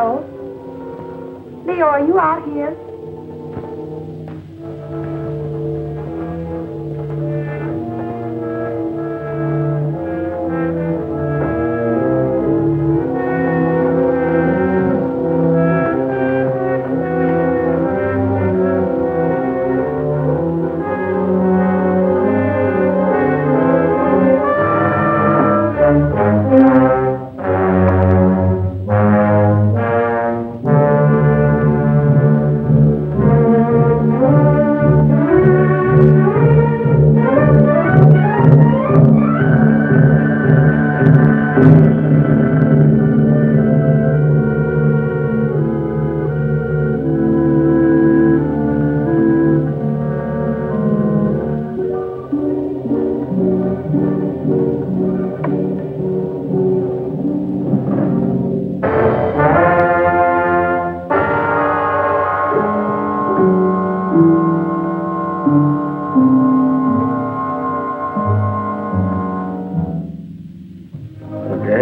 Leo? Leo, are you out here?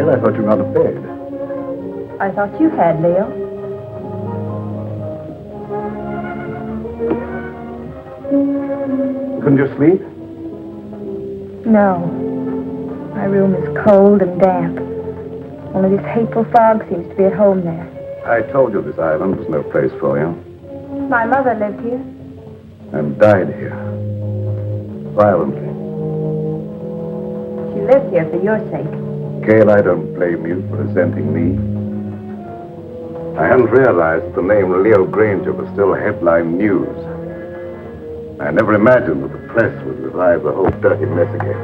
I thought you were out of bed. I thought you had, Leo. Couldn't you sleep? No. My room is cold and damp. Only this hateful fog seems to be at home there. I told you this island was no place for you. My mother lived here. And died here. Violently. She lived here for your sake. Gail, I don't blame you for resenting me. I hadn't realized the name Leo Granger was still headline news. I never imagined that the press would revive the whole dirty mess again.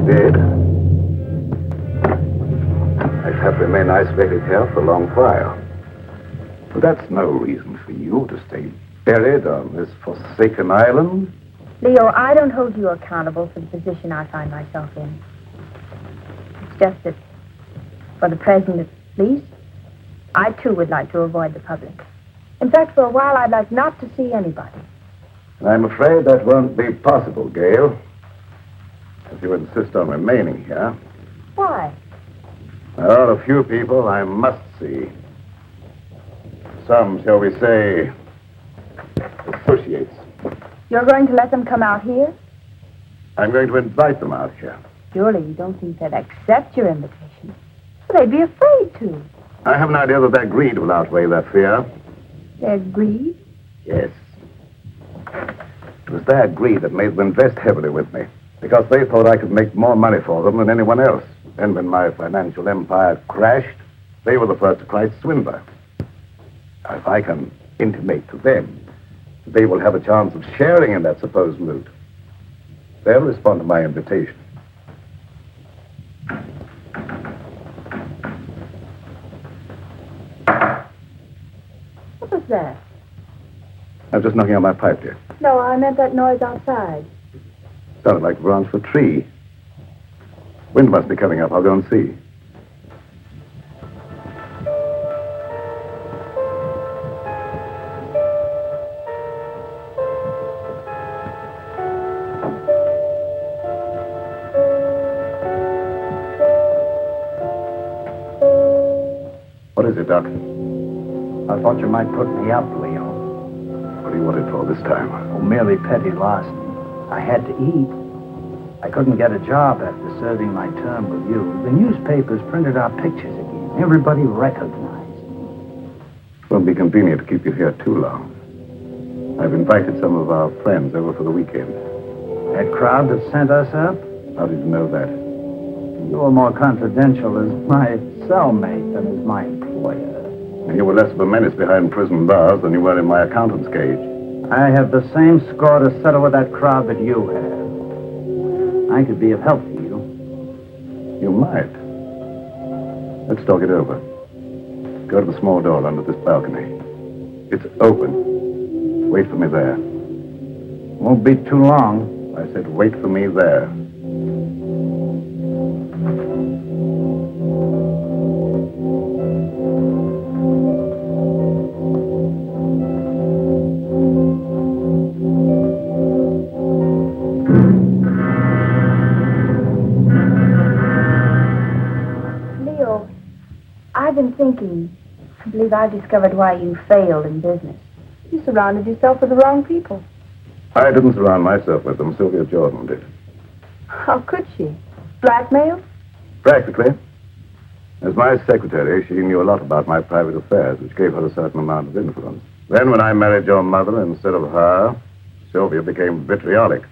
Dead? I'd have to remain isolated here for a long while. But that's no reason for you to stay buried on this forsaken island. Leo, I don't hold you accountable for the position I find myself in. It's just that, for the present at least, I too would like to avoid the public. In fact, for a while, I'd like not to see anybody. I'm afraid that won't be possible, Gail. If you insist on remaining here. Why? There are a few people I must see. Some, shall we say, associates. You're going to let them come out here? I'm going to invite them out here. Surely you don't think they'd accept your invitation. Well, they'd be afraid to. I have an idea that their greed will outweigh that fear. Their greed? Yes. It was their greed that made them invest heavily with me, because they thought I could make more money for them than anyone else. And when my financial empire crashed, they were the first to cry swindler. If I can intimate to them that they will have a chance of sharing in that supposed loot, they'll respond to my invitation. What was that? I'm just knocking on my pipe, dear. No, I meant that noise outside. Sounded like the branch of a tree. Wind must be coming up. I'll go and see. What is it, Doc? I thought you might put me up, Leo. What do you want it for this time? Oh, merely petty larceny. I had to eat. I couldn't get a job after serving my term with you. The newspapers printed our pictures again. Everybody recognized me. It won't be convenient to keep you here too long. I've invited some of our friends over for the weekend. That crowd that sent us up? How did you know that? You were more confidential as my cellmate than as my employer. And you were less of a menace behind prison bars than you were in my accountant's cage. I have the same score to settle with that crowd that you have. I could be of help to you. You might. Let's talk it over. Go to the small door under this balcony. It's open. Wait for me there. Won't be too long. I said wait for me there. I've been thinking, I believe I've discovered why you failed in business. You surrounded yourself with the wrong people. I didn't surround myself with them. Sylvia Jordan did. How could she? Blackmail? Practically. As my secretary, she knew a lot about my private affairs, which gave her a certain amount of influence. Then when I married your mother instead of her, Sylvia became vitriolic.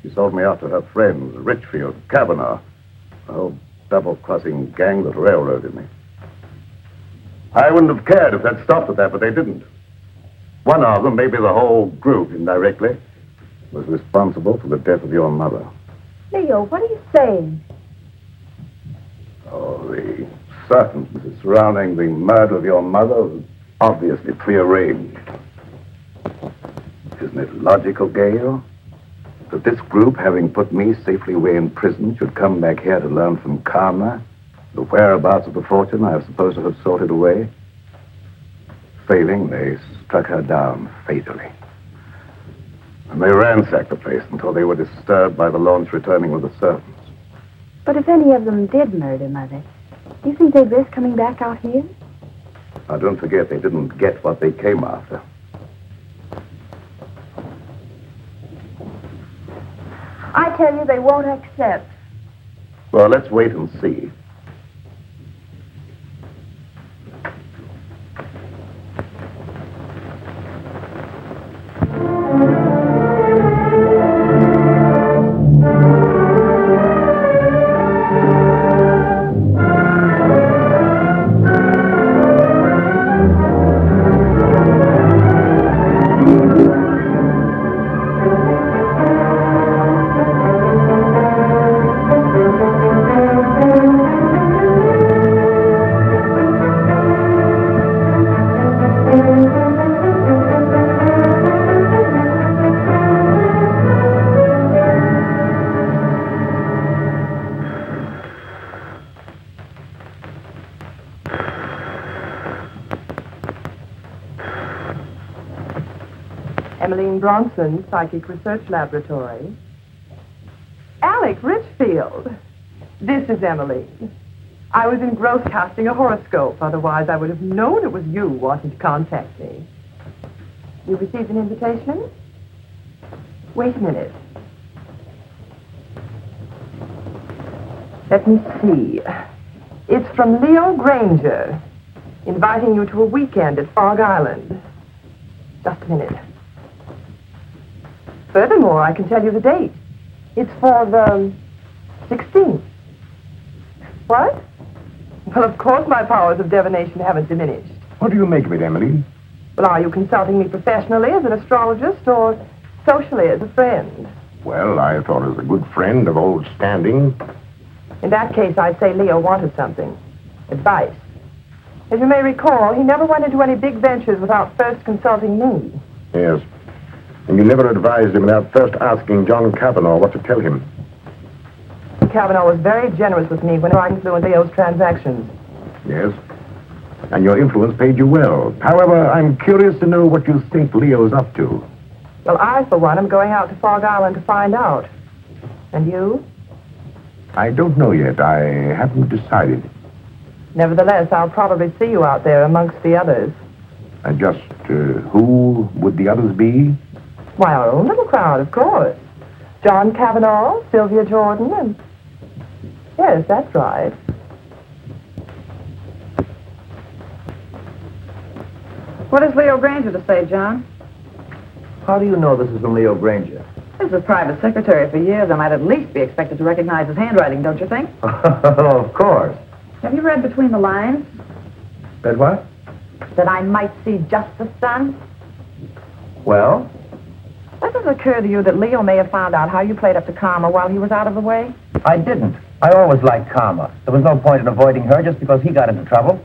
She sold me out to her friends, Richfield, Kavanaugh, a whole double-crossing gang that railroaded me. I wouldn't have cared if they'd stopped at that, but they didn't. One of them, maybe the whole group indirectly, was responsible for the death of your mother. Leo, what are you saying? Oh, the circumstances surrounding the murder of your mother was obviously prearranged. Isn't it logical, Gail, that this group, having put me safely away in prison, should come back here to learn from Karma the whereabouts of the fortune I was supposed to have sorted away? Failing, they struck her down fatally. And they ransacked the place until they were disturbed by the launch returning with the servants. But if any of them did murder Mother, do you think they'd risk coming back out here? Now, don't forget they didn't get what they came after. I tell you, they won't accept. Well, let's wait and see. Bronson, Psychic Research Laboratory. Alec Richfield. This is Emmeline. I was engrossed casting a horoscope. Otherwise, I would have known it was you wanting to contact me. You received an invitation? Wait a minute. Let me see. It's from Leo Granger, inviting you to a weekend at Fog Island. Just a minute. Furthermore, I can tell you the date. It's for the 16th. What? Well, of course my powers of divination haven't diminished. What do you make of it, Emily? Well, are you consulting me professionally as an astrologist or socially as a friend? Well, I thought as a good friend of old standing. In that case, I'd say Leo wanted something. Advice. As you may recall, he never went into any big ventures without first consulting me. Yes. And you never advised him without first asking John Kavanaugh what to tell him. Kavanaugh was very generous with me when I influenced Leo's transactions. Yes. And your influence paid you well. However, I'm curious to know what you think Leo's up to. Well, I, for one, am going out to Fog Island to find out. And you? I don't know yet. I haven't decided. Nevertheless, I'll probably see you out there amongst the others. And just who would the others be? Why, our own little crowd, of course. John Kavanaugh, Sylvia Jordan, and... Yes, that's right. What has Leo Granger to say, John? How do you know this is from Leo Granger? As a private secretary for years, I might at least be expected to recognize his handwriting, don't you think? Of course. Have you read between the lines? Read what? That I might see justice done? Well? Does it occur to you that Leo may have found out how you played up to Karma while he was out of the way? I didn't. I always liked Karma. There was no point in avoiding her just because he got into trouble.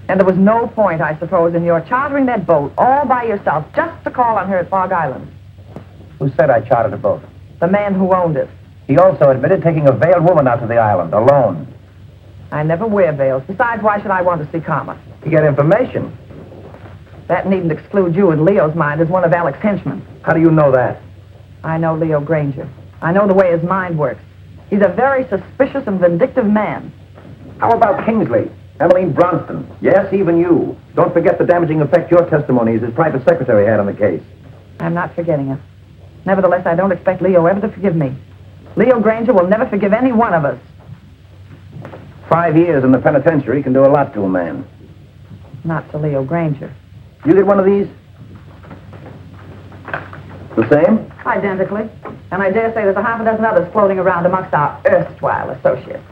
And there was no point, I suppose, in your chartering that boat all by yourself just to call on her at Fog Island. Who said I chartered a boat? The man who owned it. He also admitted taking a veiled woman out to the island, alone. I never wear veils. Besides, why should I want to see Karma? To get information. That needn't exclude you in Leo's mind as one of Alec's henchmen. How do you know that? I know Leo Granger. I know the way his mind works. He's a very suspicious and vindictive man. How about Kingsley? Emmeline Bronston. Yes, even you. Don't forget the damaging effect your testimony as his private secretary had on the case. I'm not forgetting it. Nevertheless, I don't expect Leo ever to forgive me. Leo Granger will never forgive any one of us. 5 years in the penitentiary can do a lot to a man. Not to Leo Granger. You get one of these? The same? Identically. And I dare say there's a half a dozen others floating around amongst our erstwhile associates.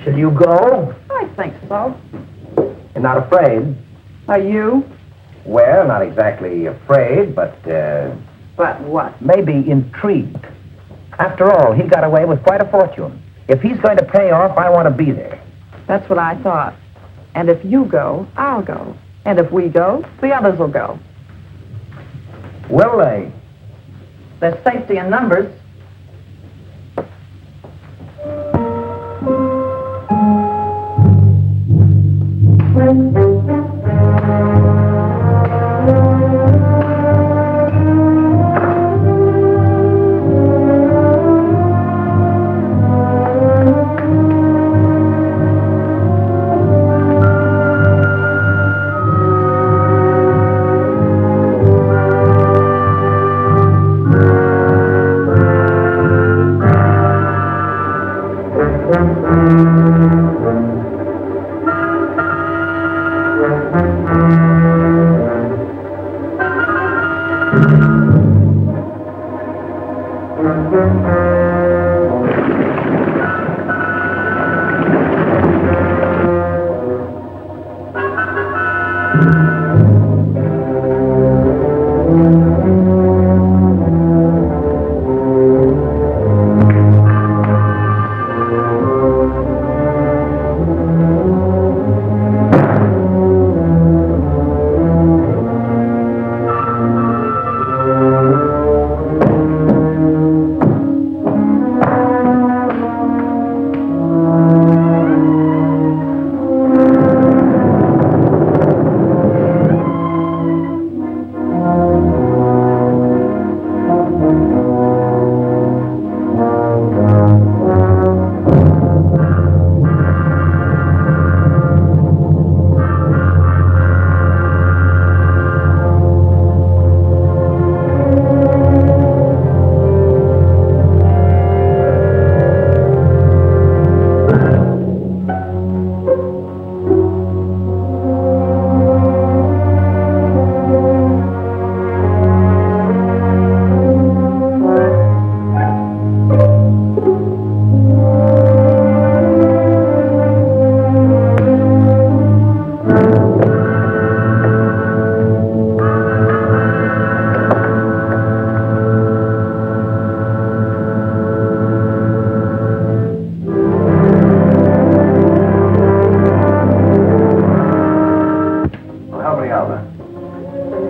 Shall you go? I think so. You're not afraid? Are you? Well, not exactly afraid, but, But what? maybe intrigued. After all, he got away with quite a fortune. If he's going to pay off, I want to be there. That's what I thought. And if you go, I'll go. And if we go, the others will go. Will they? There's safety in numbers.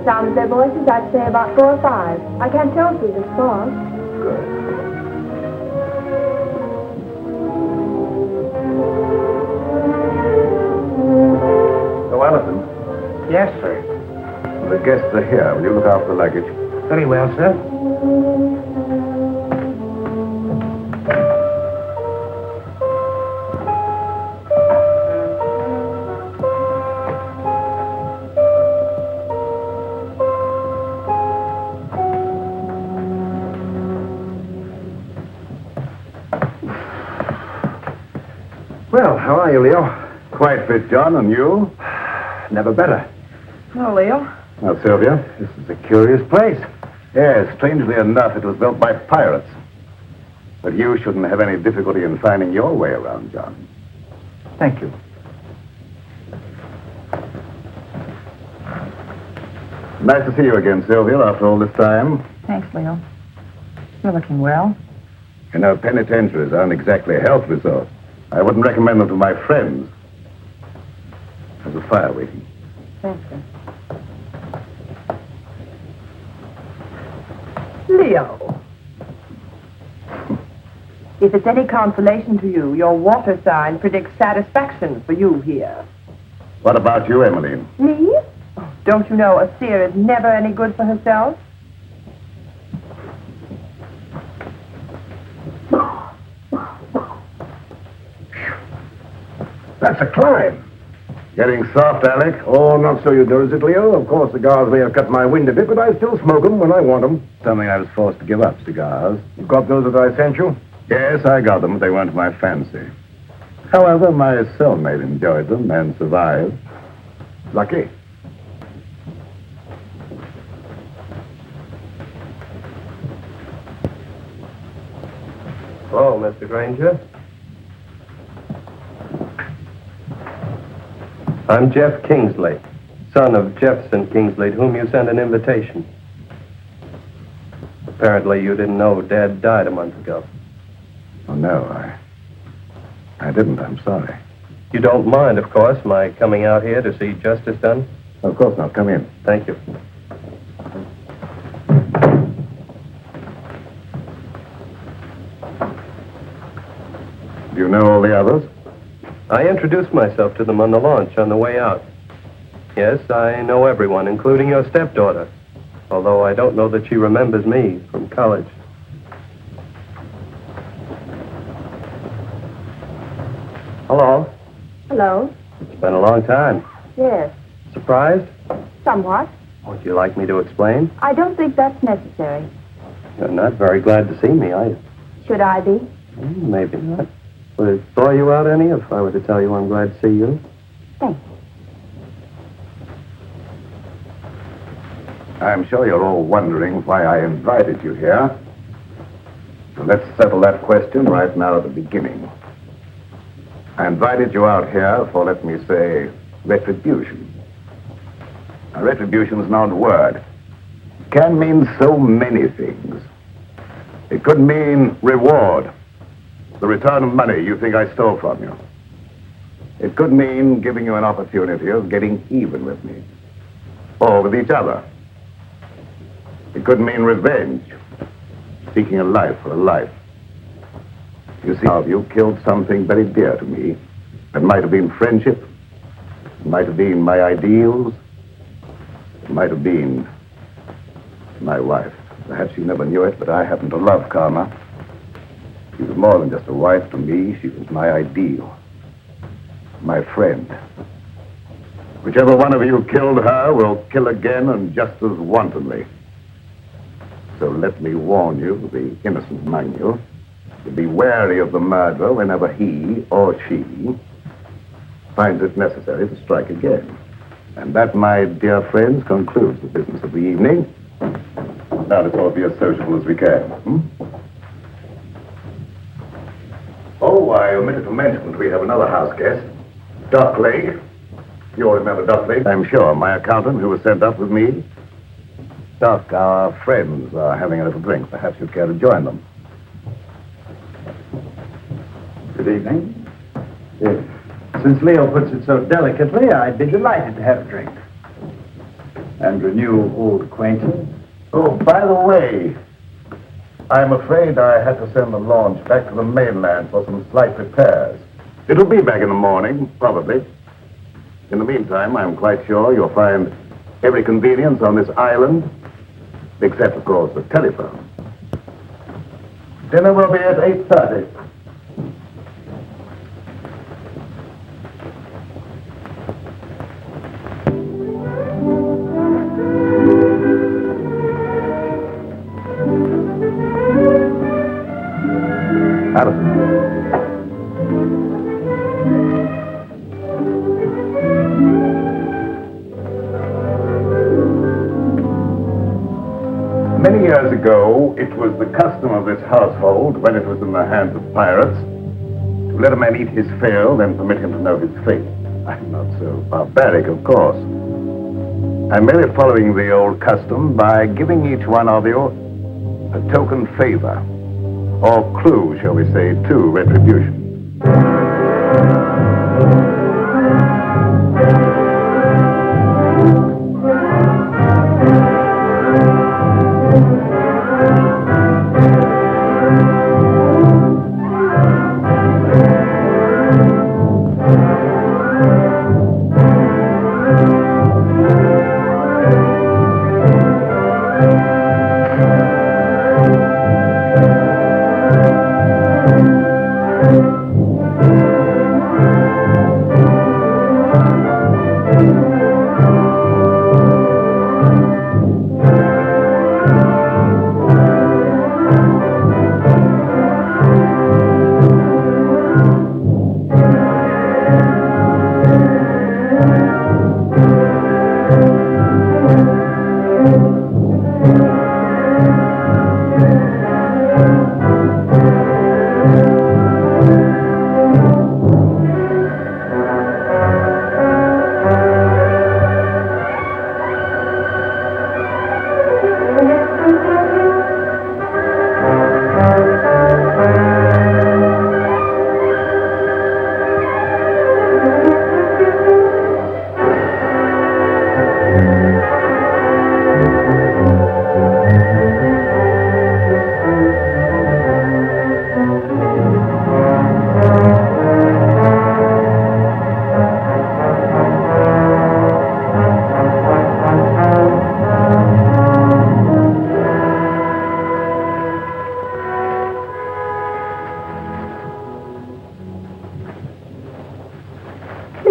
Sound of their voices, I'd say about 4 or 5. I can't tell through this fog. Good. So, Allison, Yes, sir. the guests are here. Will you look after the luggage? Very well, sir. Well, how are you, Leo? Quite fit, John, and you? Never better. No, Leo. Now, Sylvia, This is a curious place. yes, strangely enough, it was built by pirates. But you shouldn't have any difficulty in finding your way around, John. Thank you. Nice to see you again, Sylvia, after all this time. Thanks, Leo. You're looking well. You know, penitentiaries aren't exactly health resorts. I wouldn't recommend them to my friends. There's a fire waiting. Thank you. Leo. If it's any consolation to you, your water sign predicts satisfaction for you here. What about you, Emmeline? Me? Oh, don't you know a seer is never any good for herself? That's a climb. Getting soft, Alec? Oh, not so you do, is it, Leo? Of course, cigars may have cut my wind a bit, but I still smoke them when I want them. Something I was forced to give up, cigars. You got those that I sent you? Yes, I got them, but they weren't my fancy. However, my cellmate enjoyed them and survived. Lucky. Hello, Mr. Granger. I'm Jeff Kingsley, son of Jefferson Kingsley, to whom you sent an invitation. Apparently you didn't know Dad died a month ago. Oh, no, I didn't. I'm sorry. You don't mind, of course, my coming out here to see justice done? Of course not. Come in. Thank you. Do you know all the others? I introduced myself to them on the launch on the way out. Yes, I know everyone, including your stepdaughter, although I don't know that she remembers me from college. Hello. Hello? It's been a long time. Yes. Surprised? Somewhat. Would you like me to explain? I don't think that's necessary. You're not very glad to see me, are you? Should I be? Maybe not. Would it bore you out any if I were to tell you I'm glad to see you? Thank you. I'm sure you're all wondering why I invited you here. So let's settle that question right now at the beginning. I invited you out here for, let me say, retribution. Now, retribution is not a word. It can mean so many things. It could mean reward, the return of money you think I stole from you. It could mean giving you an opportunity of getting even with me, or with each other. It could mean revenge, seeking a life for a life. You see, you killed something very dear to me. It might have been friendship. It might have been my ideals. It might have been my wife. Perhaps you never knew it, but I happen to love Karma. She was more than just a wife to me. She was my ideal, my friend. Whichever one of you killed her will kill again and just as wantonly. So let me warn you, the innocent among you, to be wary of the murderer whenever he or she finds it necessary to strike again. And that, my dear friends, concludes the business of the evening. Now let's all be as sociable as we can. Oh, I omitted to mention that we have another house guest, Doc Lake. You all remember Doc Lake, I'm sure, my accountant who was sent up with me. Doc, our friends are having a little drink. Perhaps you'd care to join them. Good evening. Yes. Since Leo puts it so delicately, I'd be delighted to have a drink. And renew old acquaintance. Oh, by the way, I'm afraid I had to send the launch back to the mainland for some slight repairs. It'll be back in the morning, probably. In the meantime, I'm quite sure you'll find every convenience on this island, except, of course, the telephone. Dinner will be at 8:30. Many years ago, it was the custom of this household, when it was in the hands of pirates, to let a man eat his fill, then permit him to know his fate. I'm not so barbaric, of course. I'm merely following the old custom by giving each one of you a token favor, or clue, shall we say, to retribution.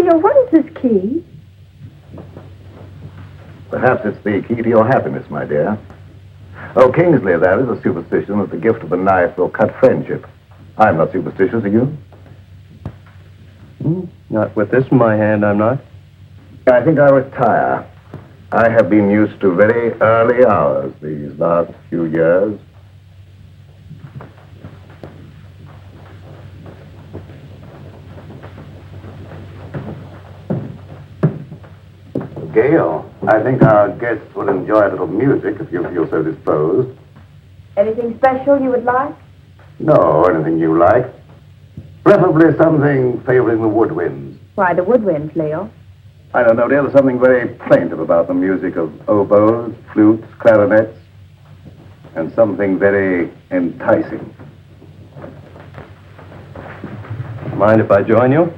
Leo, what is this key? Perhaps it's the key to your happiness, my dear. Oh, Kingsley, that is a superstition that the gift of a knife will cut friendship. I'm not superstitious, are you? Not with this in my hand, I'm not. I think I'll retire. I have been used to very early hours these last few years. Gail, I think our guests will enjoy a little music if you feel so disposed. Anything special you would like? No, anything you like. Preferably something favoring the woodwinds. Why, the woodwinds, Leo. I don't know, dear. There's something very plaintive about the music of oboes, flutes, clarinets, and something very enticing. Mind if I join you?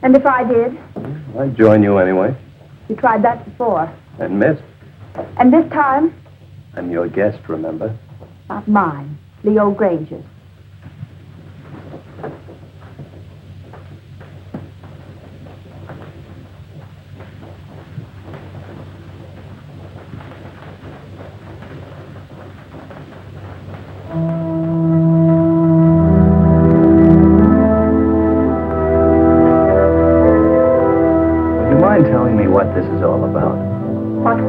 And if I did? I'd join you anyway. You tried that before. And missed. And this time? I'm your guest, remember? Not mine. Leo Granger's. Telling me what this is all about.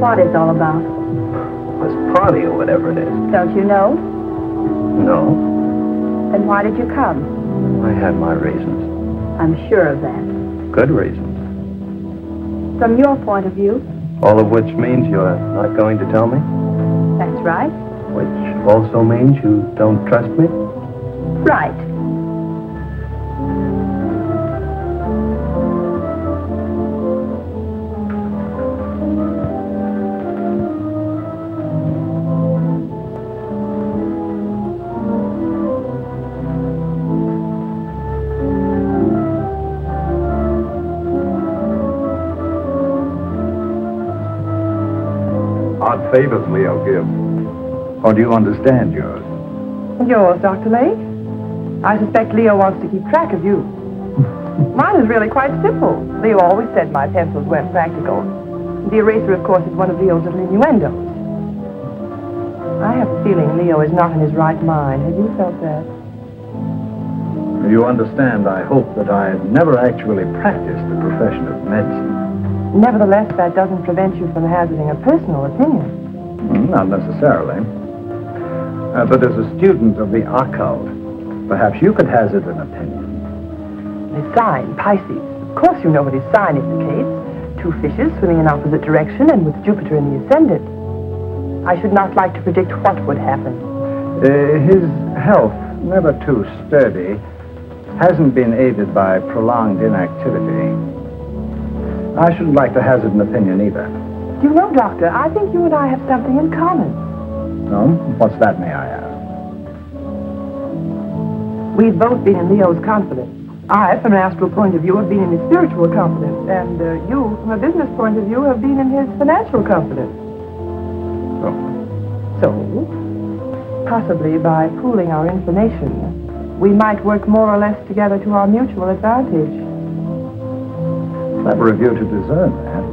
What is all about? This party or whatever it is. Don't you know? No, Then why did you come? I had my reasons. I'm sure of that. Good reason. From your point of view, All of which means you're not going to tell me? that's right. Which also means you don't trust me? Right. Odd favors Leo gives. Or do you understand yours? Yours, Dr. Lake? I suspect Leo wants to keep track of you. Mine is really quite simple. Leo always said my pencils weren't practical. The eraser, of course, is one of Leo's little innuendos. I have a feeling Leo is not in his right mind. Have you felt that? You understand, I hope that I've never actually practiced the profession of medicine. Nevertheless, that doesn't prevent you from hazarding a personal opinion. Not necessarily. But as a student of the occult, perhaps you could hazard an opinion. His sign, Pisces. Of course you know what his sign indicates. Two fishes swimming in opposite direction and with Jupiter in the ascendant. I should not like to predict what would happen. His health, never too sturdy, hasn't been aided by prolonged inactivity. I shouldn't like to hazard an opinion either. You know, Doctor, I think you and I have something in common. No? What's that, may I ask? We've both been in Leo's confidence. I, from an astral point of view, have been in his spiritual confidence, and you, from a business point of view, have been in his financial confidence. So, possibly by pooling our information, we might work more or less together to our mutual advantage. Clever of you to discern that.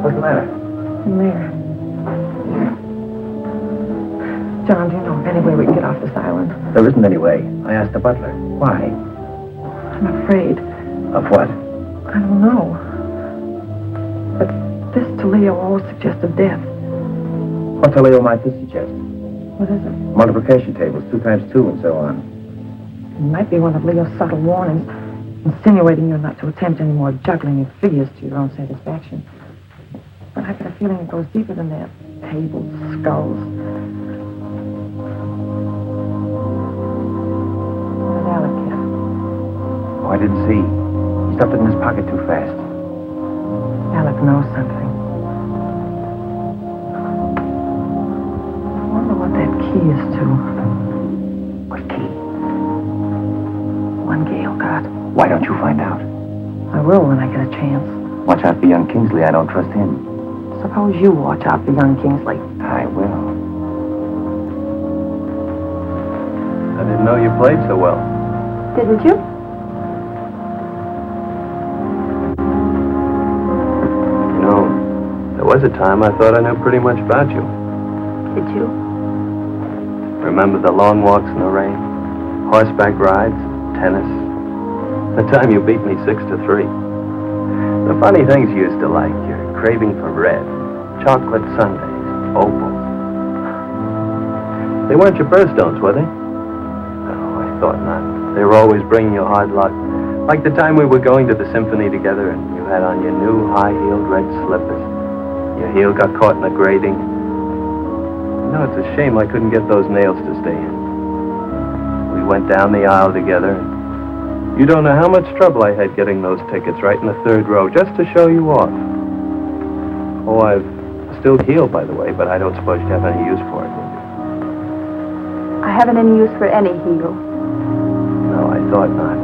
What's the matter? There. John, do you know of any way we can get off this island? There isn't any way. I asked the butler. Why? I'm afraid. Of what? I don't know. But this to Leo always suggested death. What to Leo might this suggest? What is it? Multiplication tables, 2 times 2 and so on. It might be one of Leo's subtle warnings, insinuating you're not to attempt any more juggling of figures to your own satisfaction. But I get a feeling it goes deeper than that. Tables, skulls. What did Alec get? Oh, I didn't see. He stuffed it in his pocket too fast. Alec know something. I wonder what that key is to. What key? One Gail got. Why don't you find out? I will when I get a chance. Watch out for young Kingsley. I don't trust him. Suppose you watch out for young Kingsley. I will. I didn't know you played so well. Didn't you? You know, there was a time I thought I knew pretty much about you. Did you? Remember the long walks in the rain? Horseback rides? Tennis? The time you beat me 6-3. The funny things you used to like. Your craving for red. Chocolate sundaes. Opals. They weren't your birthstones, were they? Oh, I thought not. They were always bringing you hard luck. Like the time we were going to the symphony together and you had on your new high-heeled red slippers. Your heel got caught in the grating. No, it's a shame I couldn't get those nails to stay in. We went down the aisle together. You don't know how much trouble I had getting those tickets right in the third row just to show you off. Oh, I've still heeled, by the way, but I don't suppose you have any use for it, do you? I haven't any use for any heel. No, I thought not.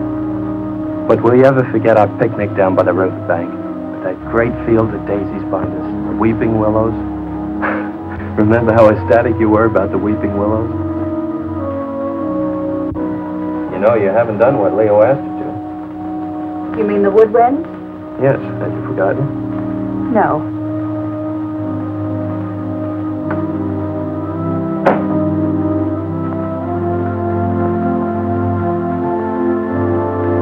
But will you ever forget our picnic down by the riverbank? With that great field of daisies behind us, the weeping willows? Remember how ecstatic you were about the weeping willows? You know, you haven't done what Leo asked you to. You mean the woodwind? Yes, had you forgotten? No.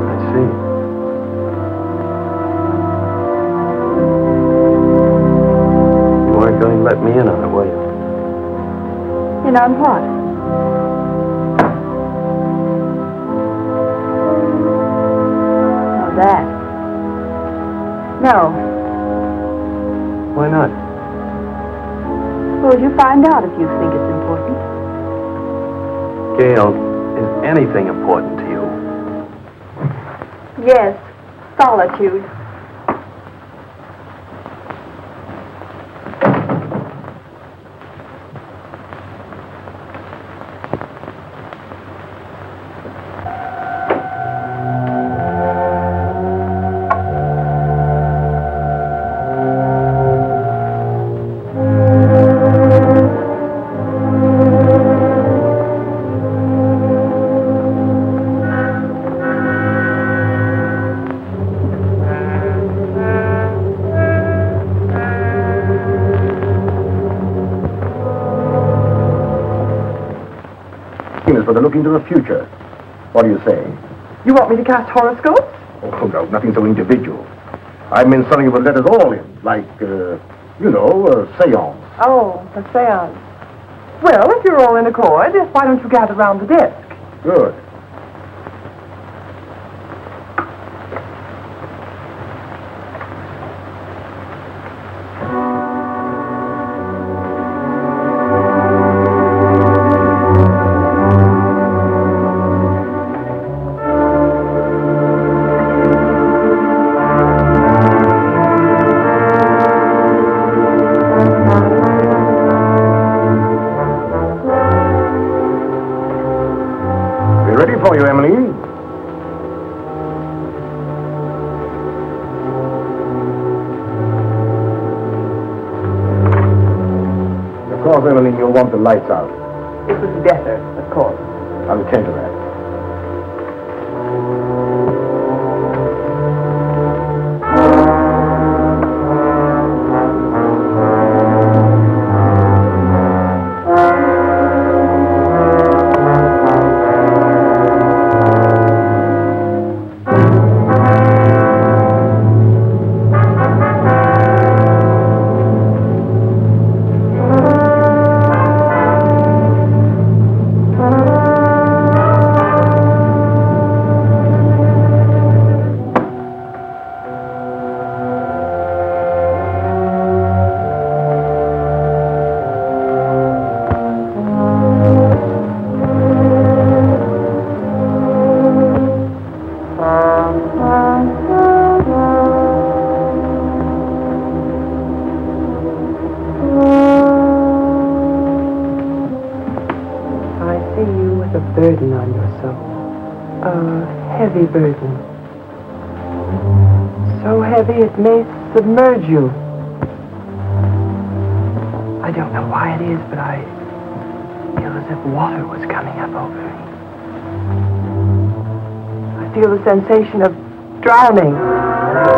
I see. You weren't going to let me in on it, were you? In on what? Oh, that. No. Why not? Suppose you find out if you think it's important. Gail, is anything important to you? Yes. Solitude. For the look into the future. What do you say? You want me to cast horoscopes? Oh, no, nothing so individual. I meant something that would let us all in, like, a seance. Oh, a seance. Well, if you're all in accord, why don't you gather round the desk? Good. For you, Emily. Of course, Emily, you'll want the lights out. It was better, of course. I'll attend to that. heavy burden. So heavy it may submerge you. I don't know why it is, but I feel as if water was coming up over me. I feel the sensation of drowning.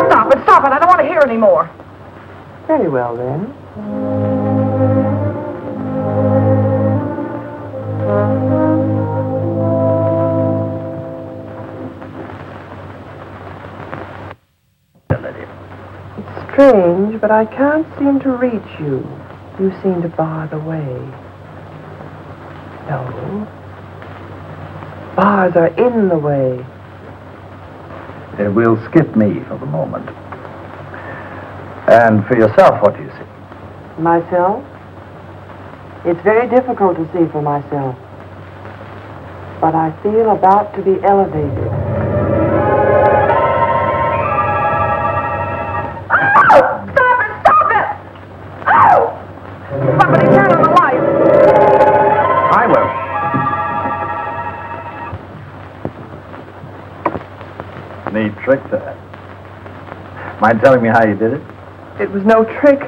Stop it, stop it. I don't want to hear any more. Very well, then. It's strange, but I can't seem to reach you. You seem to bar the way. No. Bars are in the way. We'll skip me for the moment. And for yourself, what do you see? Myself? It's very difficult to see for myself. But I feel about to be elevated. Oh! Stop it! Stop it! Oh! Somebody turn on the light. I will. Neat trick, that. Mind telling me how you did it? It was no trick.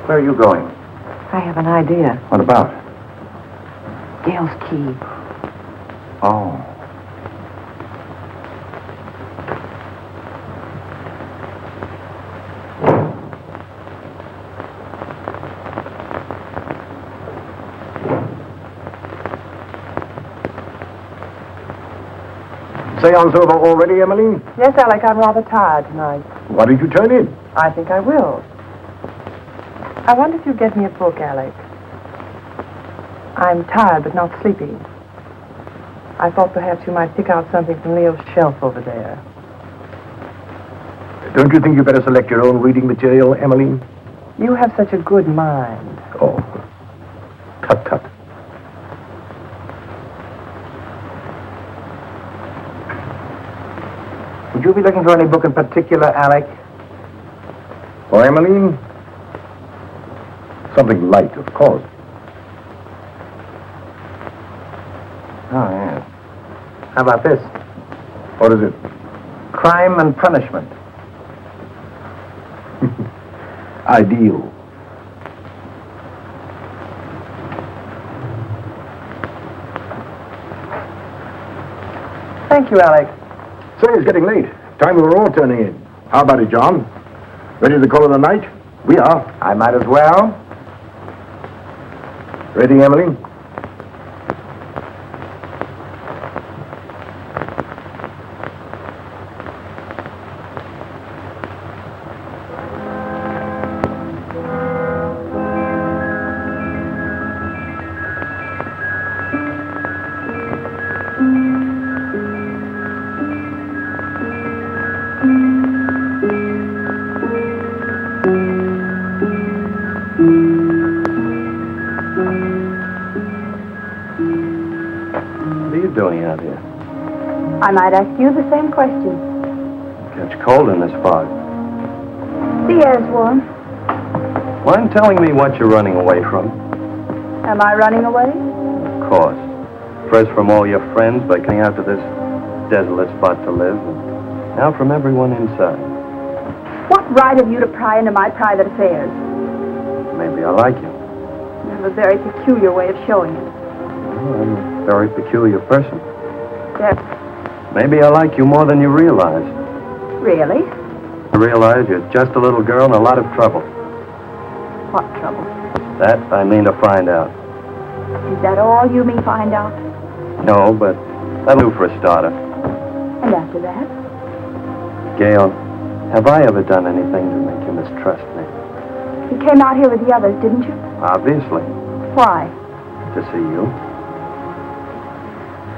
Where are you going? I have an idea. What about? Gail's key. Oh. Seance over already, Emmeline? Yes, Alec, I'm rather tired tonight. Why did you turn in? I think I will. I wonder if you'd get me a book, Alec. I'm tired but not sleepy. I thought perhaps you might pick out something from Leo's shelf over there. Don't you think you better select your own reading material, Emmeline? You have such a good mind. Oh, tut tut. Would you be looking for any book in particular, Alec? For Emmeline? Something light, of course. Oh, yes. How about this? What is it? Crime and Punishment. Ideal. Thank you, Alec. Say, it's getting late. Time we were all turning in. How about it, John? Ready to call it a night? We are. I might as well. Ready, Emily? What are you doing out here? I might ask you the same question. Catch cold in this fog. The air's warm. Mind telling me what you're running away from? Am I running away? Of course. First from all your friends by coming out to this desolate spot to live, and now from everyone inside. What right have you to pry into my private affairs? Maybe I like you. You have a very peculiar way of showing it. Well, I'm a very peculiar person. Yes. Maybe I like you more than you realize. Really? I realize you're just a little girl in a lot of trouble. What trouble? That I mean to find out. Is that all you mean find out? No, but that'll do for a starter. And after that? Gail, Have I ever done anything to make you mistrust me? You came out here with the others, didn't you? Obviously. Why? To see you.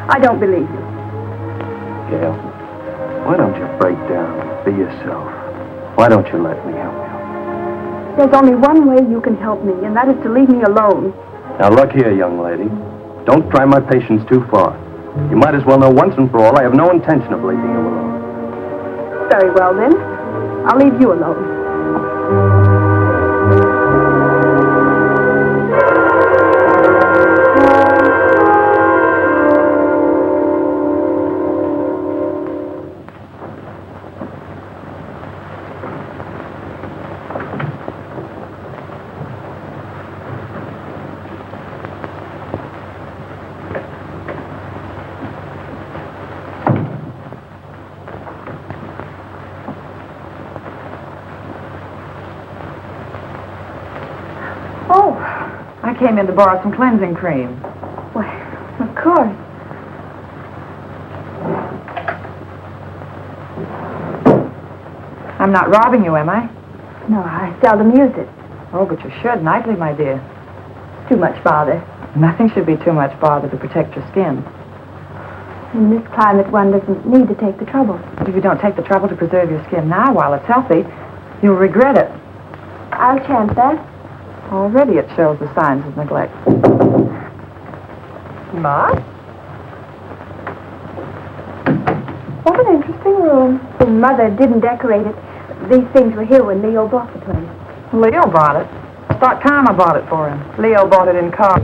I don't believe you. Gail, why don't you break down and be yourself? Why don't you let me help you? There's only one way you can help me, and that is to leave me alone. Now look here, young lady. Don't try my patience too far. You might as well know once and for all I have no intention of leaving you alone. Very well, then. I'll leave you alone. I came in to borrow some cleansing cream. Why, of course. I'm not robbing you, am I? No, I seldom use it. Oh, but you should nightly, my dear. Too much bother. Nothing should be too much bother to protect your skin. In this climate, one doesn't need to take the trouble. But if you don't take the trouble to preserve your skin now while it's healthy, you'll regret it. I'll chance that. Already it shows the signs of neglect. Ma? What an interesting room. Mother didn't decorate it. These things were here when Leo bought the place. Leo bought it. I thought Karma bought it for him. Leo bought it in car.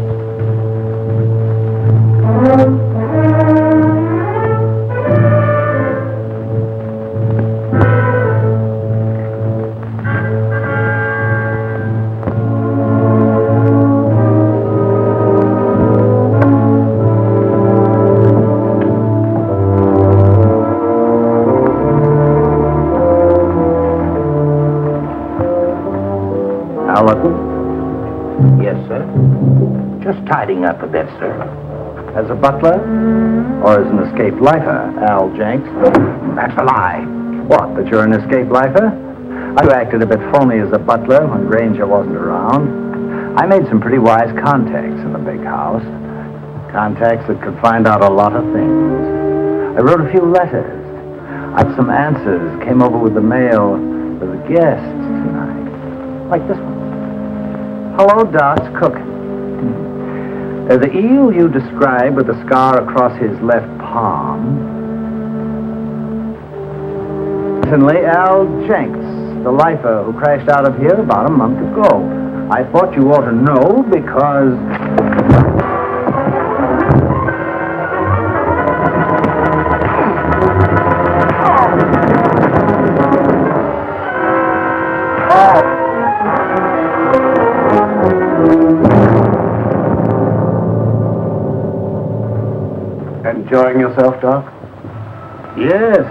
Yes, sir. Just tidying up a bit, sir. As a butler? Or as an escaped lifer, Al Jenks? That's a lie. What, that you're an escaped lifer? I acted a bit phony as a butler when Granger wasn't around. I made some pretty wise contacts in the big house. Contacts that could find out a lot of things. I wrote a few letters. I had some answers. Came over with the mail for the guests tonight. Like this one. Hello, Doc's cooking. The eel you described with the scar across his left palm. Recently, Al Jenks, the lifer who crashed out of here about a month ago. I thought you ought to know because... Enjoying yourself, Doc? Yes.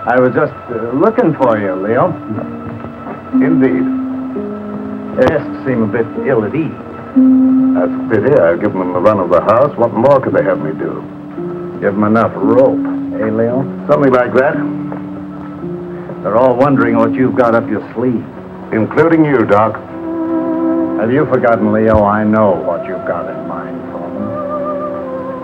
I was just looking for you, Leo. Indeed. The guests seem a bit ill at ease. That's a pity. I've given them the run of the house. What more could they have me do? Give them enough rope, eh, Leo? Something like that. They're all wondering what you've got up your sleeve. Including you, Doc. Have you forgotten, Leo? I know what you've got in mind for them.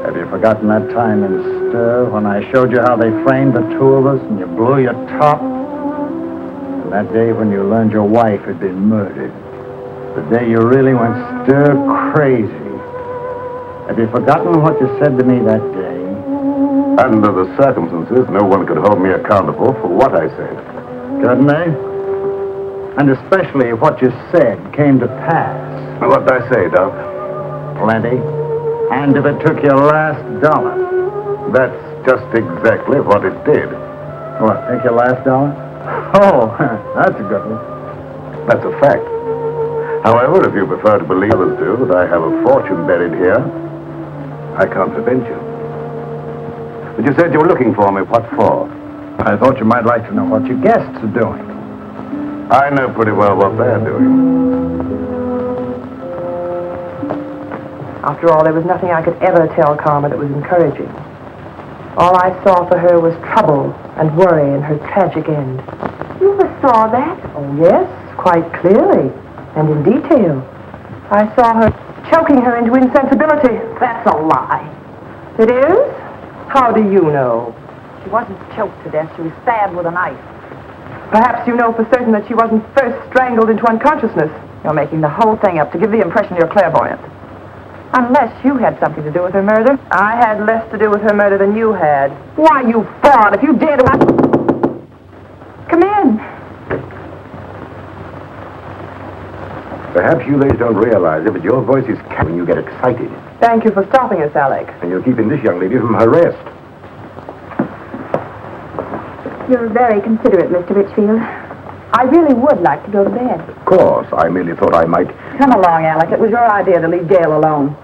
Have you forgotten that time in Stir when I showed you how they framed the two of us and you blew your top? And that day when you learned your wife had been murdered. The day you really went stir crazy. Have you forgotten what you said to me that day? Under the circumstances, no one could hold me accountable for what I said. Couldn't they? And especially if what you said came to pass. What did I say, Doc? Plenty. And if it took your last dollar. That's just exactly what it did. What, take your last dollar? Oh, that's a good one. That's a fact. However, if you prefer to believe others do that I have a fortune buried here, I can't prevent you. But you said you were looking for me. What for? I thought you might like to know what your guests are doing. I know pretty well what they're doing. After all, there was nothing I could ever tell Karma that was encouraging. All I saw for her was trouble and worry and her tragic end. You saw that? Oh, yes, quite clearly, and in detail. I saw her choking her into insensibility. That's a lie. It is? How do you know? She wasn't choked to death. She was stabbed with a knife. Perhaps you know for certain that she wasn't first strangled into unconsciousness. You're making the whole thing up to give the impression you're clairvoyant. Unless you had something to do with her murder. I had less to do with her murder than you had. Why, you fraud, if you dare to... Come in. Perhaps you ladies don't realize it, but your voice is when you get excited. Thank you for stopping us, Alec. And you're keeping this young lady from her rest. You're very considerate, Mr. Richfield. I really would like to go to bed. Of course, I merely thought I might... Come along, Alec. It was your idea to leave Gail alone.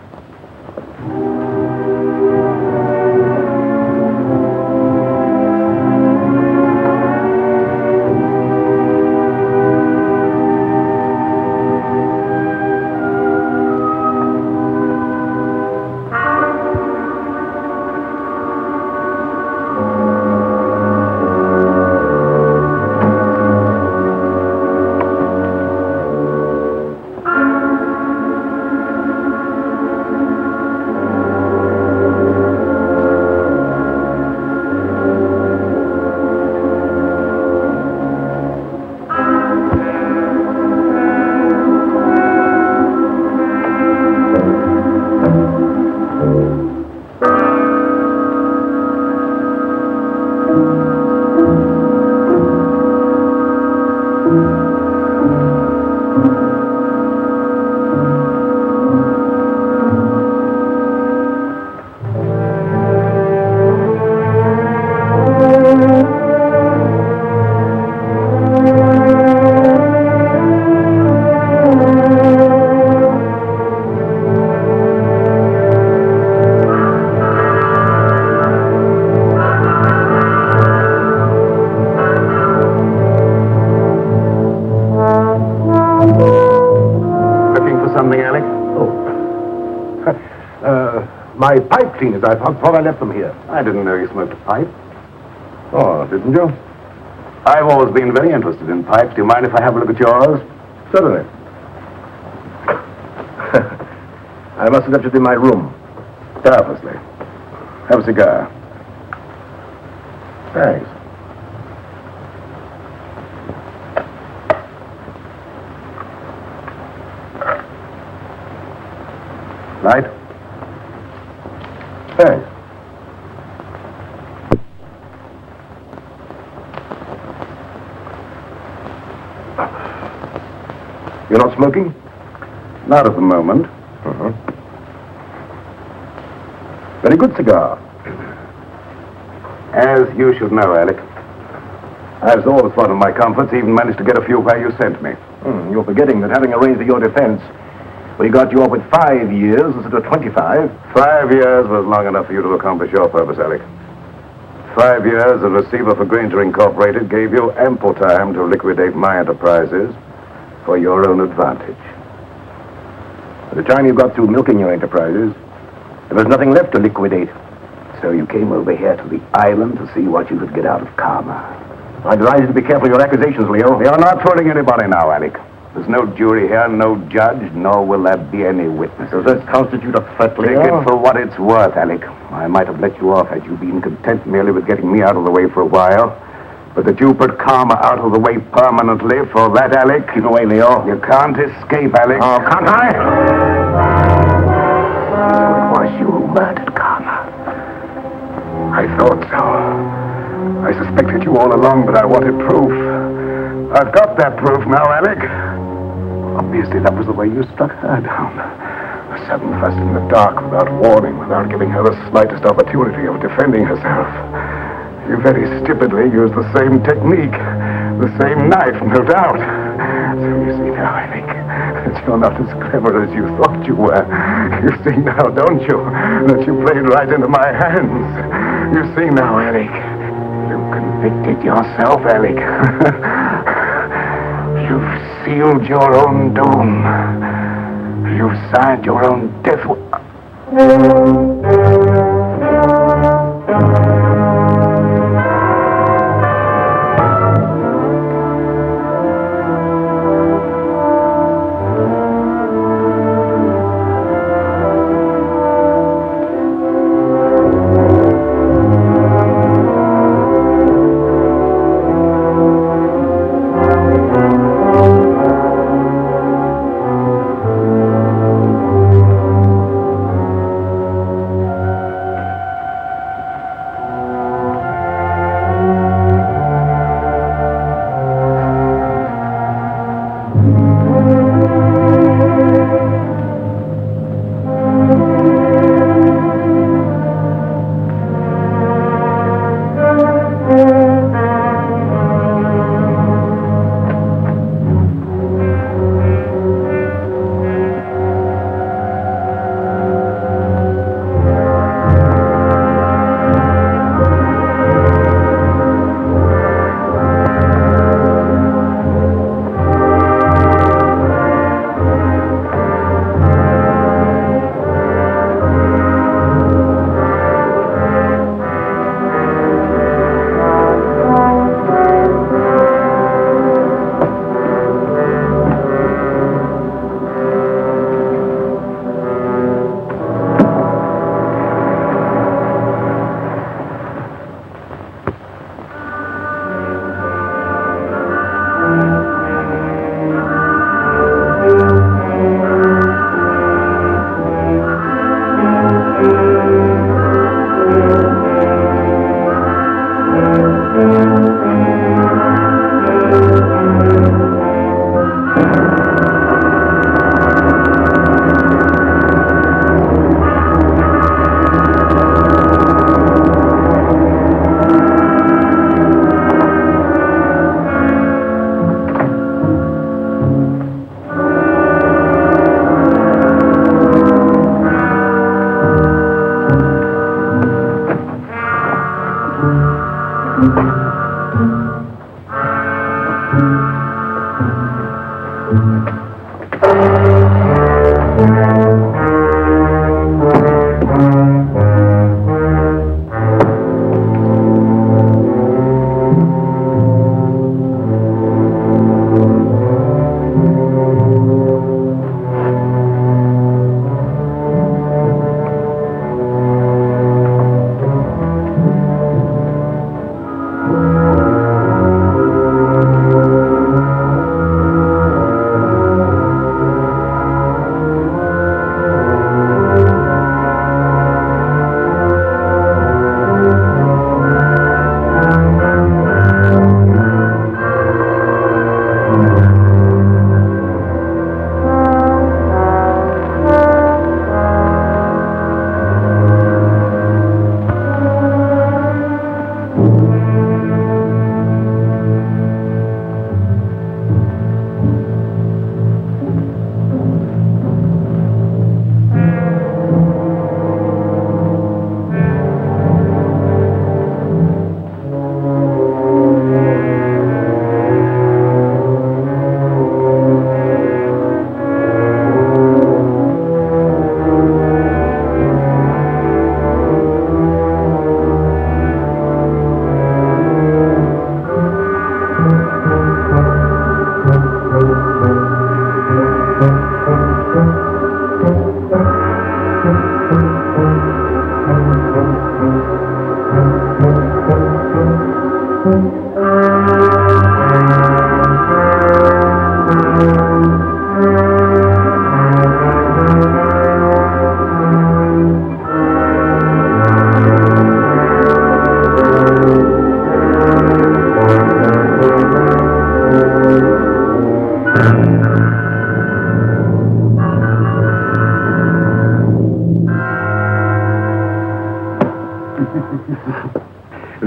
My pipe cleaners, I thought I left them here. I didn't know you smoked a pipe. Oh, didn't you? I've always been very interested in pipes. Do you mind if I have a look at yours? Certainly. I must have left it in my room. Purposely. Have a cigar. Thanks. Light? Thanks. You're not smoking? Not at the moment. Uh-huh. Very good cigar. As you should know, Alec, I've always thought of my comforts, even managed to get a few where you sent me. You're forgetting that having arranged for your defense, we got you off with 5 years instead of 25. 5 years was long enough for you to accomplish your purpose, Alec. 5 years as receiver for Granger Incorporated gave you ample time to liquidate my enterprises for your own advantage. By the time you got through milking your enterprises, there was nothing left to liquidate. So you came over here to the island to see what you could get out of karma. I advise you to be careful of your accusations, Leo. You're not fooling anybody now, Alec. There's no jury here, no judge, nor will there be any witnesses. Does that constitute a threat, Leo? Take it for what it's worth, Alec. I might have let you off had you been content merely with getting me out of the way for a while. But that you put karma out of the way permanently, for that, Alec... Keep away, Leo. You can't escape, Alec. Oh, can't I? So it was you who murdered karma. I thought so. I suspected you all along, but I wanted proof. I've got that proof now, Alec. Obviously, that was the way you struck her down. A sudden fuss in the dark, without warning, without giving her the slightest opportunity of defending herself. You very stupidly used the same technique, the same knife, no doubt. So you see now, Alec, that you're not as clever as you thought you were. You see now, don't you, that you played right into my hands. You see now, Alec, you convicted yourself, Alec. You've sealed your own doom. You've signed your own death.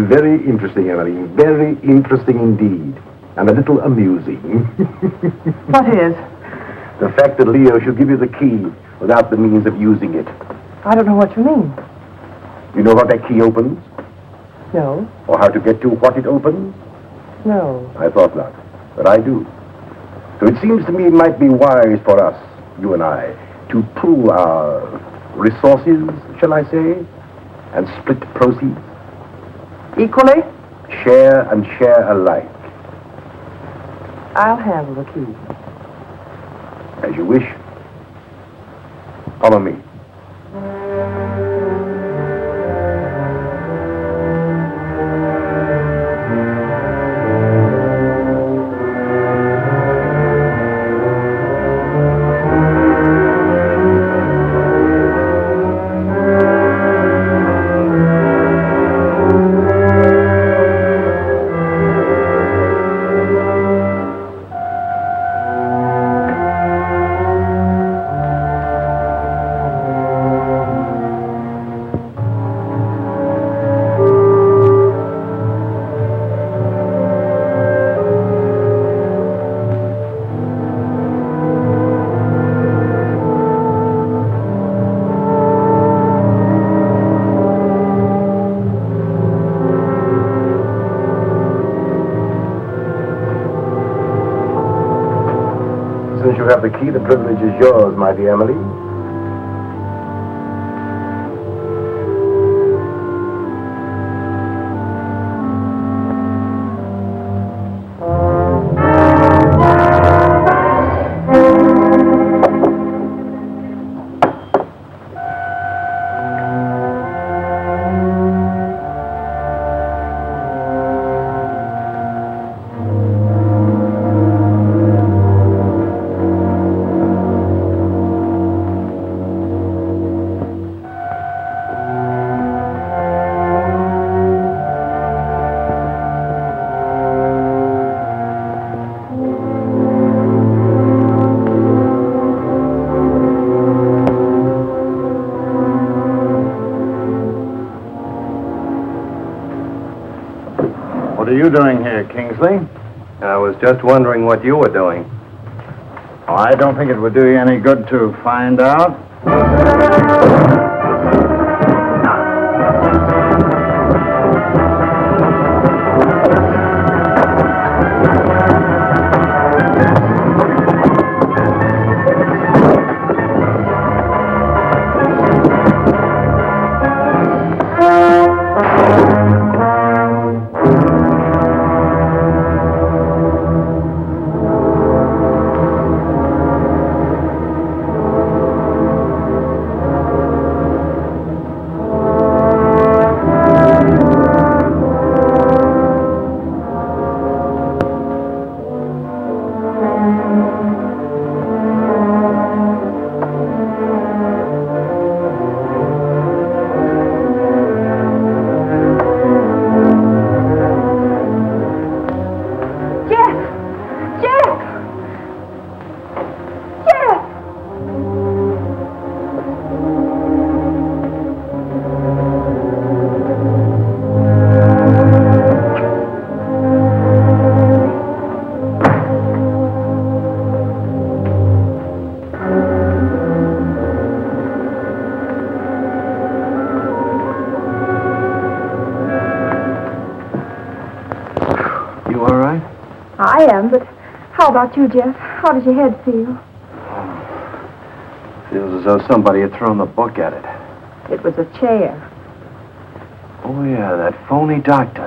Very interesting, Emily. Very interesting indeed. And a little amusing. What is? The fact that Leo should give you the key without the means of using it. I don't know what you mean. You know what that key opens? No. Or how to get to what it opens? No. I thought not, but I do. So it seems to me it might be wise for us, you and I, to pool our resources, shall I say, and split proceeds. Equally? Share and share alike. I'll handle the key. As you wish. Follow me. Since you have the key, the privilege is yours, my dear Emily. What are you doing here, Kingsley? I was just wondering what you were doing. Oh, I don't think it would do you any good to find out. You all right? I am, but how about you, Jeff? How does your head feel? Feels as though somebody had thrown the book at it. It was a chair. Oh, yeah, that phony doctor.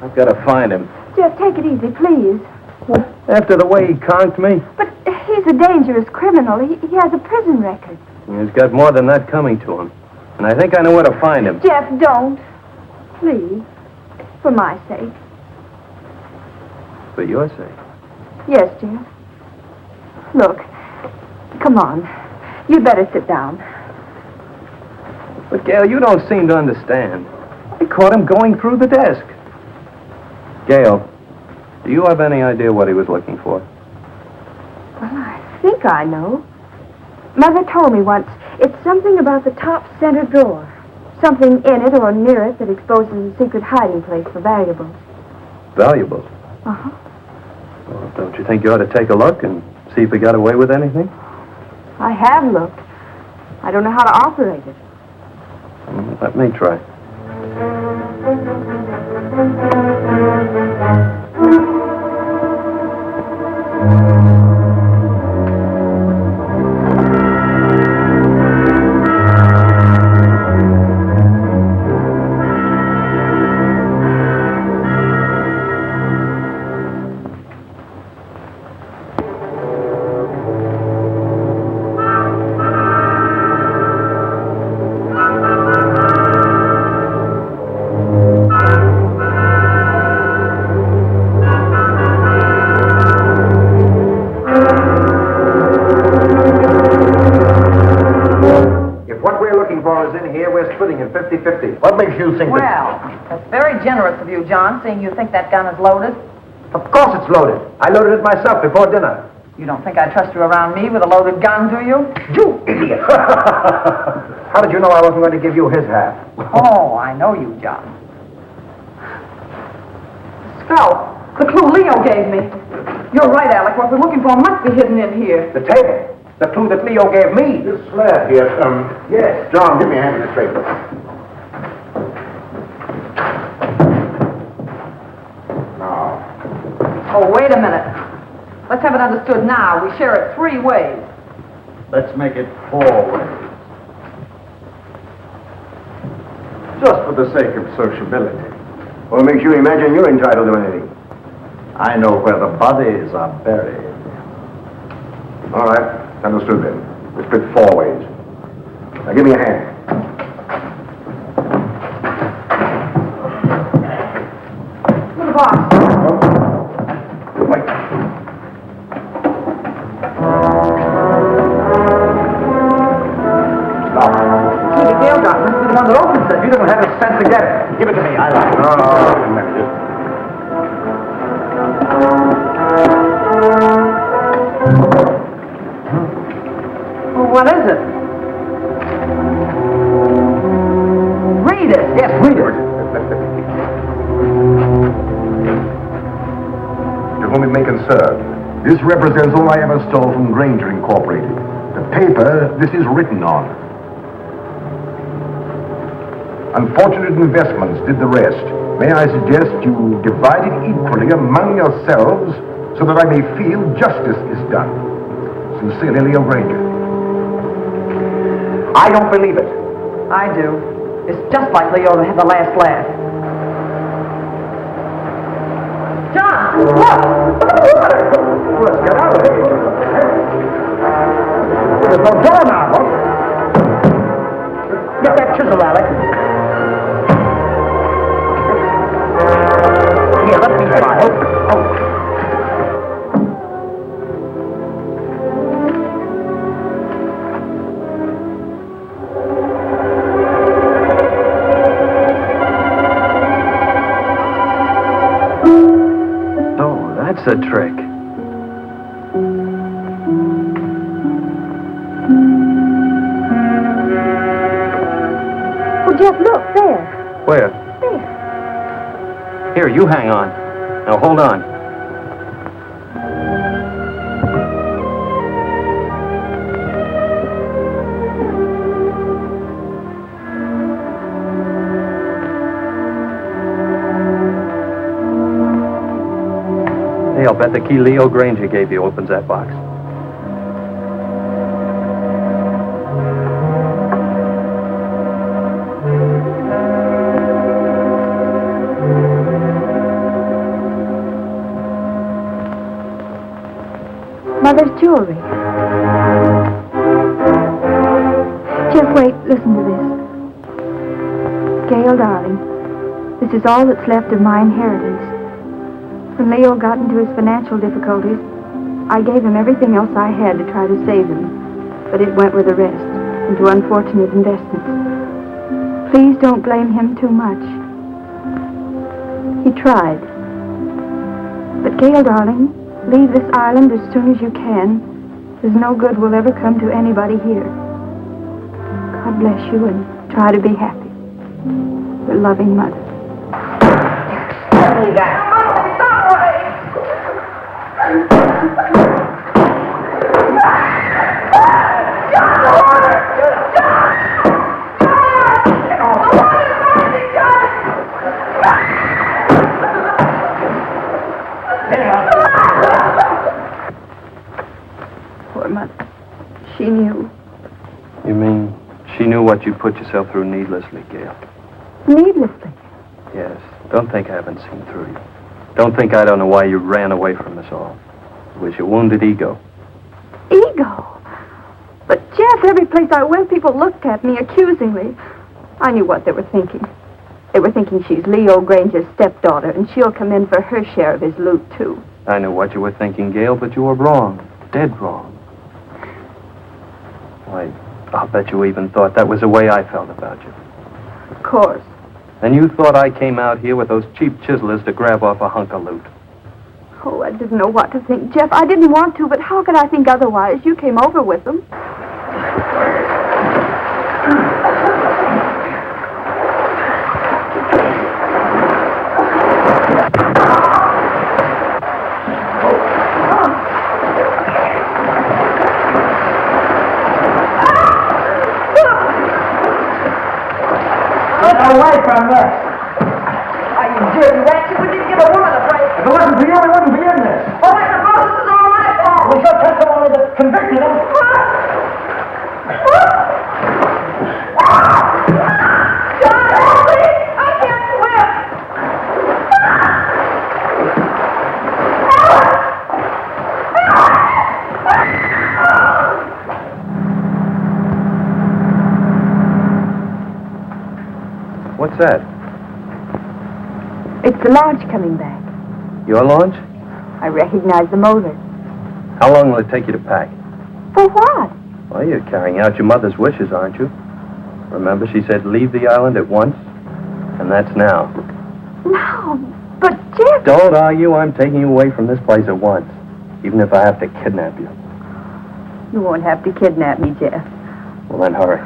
I've got to find him. Jeff, take it easy, please. After the way he conked me, But he's a dangerous criminal. He has a prison record. he's got more than that coming to him. And I think I know where to find him. Jeff, don't. Please. For my sake. For your sake. Yes, Jeff. Look. Come on. You'd better sit down. But, Gail, you don't seem to understand. I caught him going through the desk. Gail, do you have any idea what he was looking for? Well, I think I know. Mother told me once. It's something about the top center drawer. Something in it or near it that exposes a secret hiding place for valuables. Valuables? Uh-huh. Well, don't you think you ought to take a look and see if we got away with anything? I have looked. I don't know how to operate it. Let me try. Splitting it 50-50. What makes you think Well, that's very generous of you, John, seeing you think that gun is loaded. Of course it's loaded. I loaded it myself before dinner. You don't think I trust you around me with a loaded gun, do you? You idiot! How did you know I wasn't going to give you his half? Oh, I know you, John. Scout, the clue Leo gave me. You're right, Alec. What we're looking for must be hidden in here. The table. The clue that Leo gave me. This slab here, Yes. John, give me a hand with this paper. Now. Oh, wait a minute. Let's have it understood now. We share it 3 ways. Let's make it 4 ways. Just for the sake of sociability. What makes you imagine you're entitled to anything? I know where the bodies are buried. All right. Understood then. We split 4 ways. Now give me a hand. The box. Wait. Stop. See, the Gale gun must be the one that opens it. You don't have the sense to get it. Give it to me. I like it. No, manage it. What is it? Read it. Yes, read it. To whom it may concern, this represents all I ever stole from Granger Incorporated. The paper this is written on. Unfortunate investments did the rest. May I suggest you divide it equally among yourselves so that I may feel justice is done. Sincerely, Leo Granger. I don't believe it. I do. It's just like Leo to have the last laugh. John, look! Look at the water! Let's get out of here. There's no door now, huh? Get that chisel, Alec. Here, let me try. Oh. That's a trick. Oh, Jeff, look, there. Where? There. Here, you hang on. Now, hold on. Hey, I'll bet the key Leo Granger gave you opens that box. Mother's jewelry. Jeff, wait, listen to this. Gail, darling, this is all that's left of my inheritance. When Leo got into his financial difficulties, I gave him everything else I had to try to save him, but it went with the rest, into unfortunate investments. Please don't blame him too much. He tried. But Gail, darling, leave this island as soon as you can. There's no good will ever come to anybody here. God bless you and try to be happy. Your loving mother. Tell me that. Poor mother. She knew. You mean she knew what you put yourself through needlessly, Gail? Needlessly. Yes. Don't think I haven't seen through you. Don't think I don't know why you ran away from us all. It was your wounded ego. Ego? But, Jeff, every place I went, people looked at me accusingly. I knew what they were thinking. They were thinking she's Leo Granger's stepdaughter, and she'll come in for her share of his loot, too. I knew what you were thinking, Gail, but you were wrong. Dead wrong. Why, I'll bet you even thought that was the way I felt about you. Of course. And you thought I came out here with those cheap chiselers to grab off a hunk of loot. Oh, I didn't know what to think, Jeff. I didn't want to, but how could I think otherwise? You came over with them. Away from this. Are you dirty rats? You wouldn't give a woman a break. If it wasn't for you, we wouldn't be in this. Well, I suppose this is all my fault. We shall testimony that convicted him. John, help me! I can't swim! What's that? It's the launch coming back. Your launch? I recognize the motor. How long will it take you to pack? For what? Well, you're carrying out your mother's wishes, aren't you? Remember, she said leave the island at once? And that's now. No, but Jeff... Don't argue. I'm taking you away from this place at once. Even if I have to kidnap you. You won't have to kidnap me, Jeff. Well, then hurry.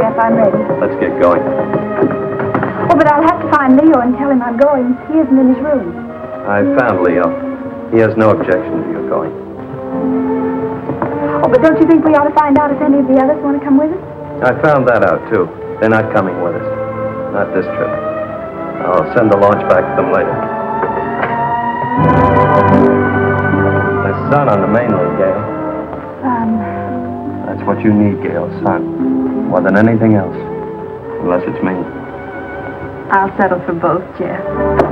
Jeff. I'm ready. Let's get going. Oh, but I'll have to find Leo and tell him I'm going. He isn't in his room. I found Leo. He has no objection to you going. Oh, but don't you think we ought to find out if any of the others want to come with us? I found that out, too. They're not coming with us. Not this trip. I'll send the launch back to them later. There's sun on the mainland, Gail. That's what you need, Gail, sun. More than anything else. Unless it's me. I'll settle for both, Jeff.